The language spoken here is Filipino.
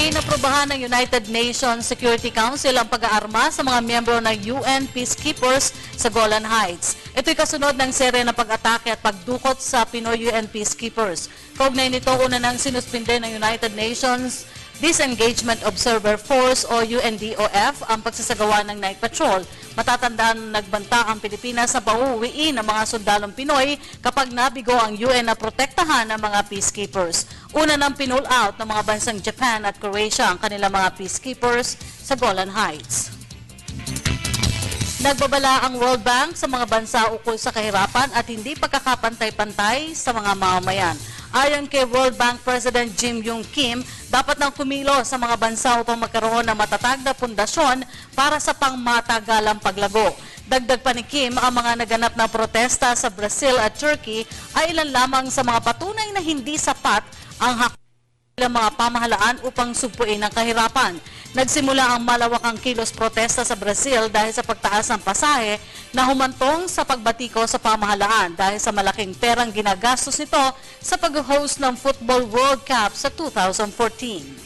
Inaprubahan ng United Nations Security Council ang pag-aarma sa mga miyembro ng UN Peacekeepers sa Golan Heights. Ito'y kasunod ng serye ng pag-atake at pagdukot sa Pinoy UN Peacekeepers. Kaugnay nito, una nang sinuspinde ng United Nations Disengagement Observer Force o UNDOF ang pagsasagawa ng night patrol. Matatandaan nagbanta ang Pilipinas sa pauuwiin ng mga sundalong Pinoy kapag nabigo ang UN na protektahan ng mga peacekeepers. Una nang pinull out ng mga bansang Japan at Croatia ang kanilang mga peacekeepers sa Golan Heights. Nagbabala ang World Bank sa mga bansa ukol sa kahirapan at hindi pagkakapantay-pantay sa mga mamamayan. Ayon kay World Bank President Jim Yong Kim, dapat nang kumilos sa mga bansa upang magkaroon ng matatag na pundasyon para sa pangmatagalang paglago. Dagdag pa ni Kim, ang mga naganap na protesta sa Brazil at Turkey ay ilan lamang sa mga patunay na hindi sapat ang hak ng mga pamahalaan upang sugpuin ang kahirapan. Nagsimula ang malawakang kilos protesta sa Brazil dahil sa pagtaas ng pasahe na humantong sa pagbatiko sa pamahalaan dahil sa malaking perang ginagastos nito sa pag-host ng Football World Cup sa 2014.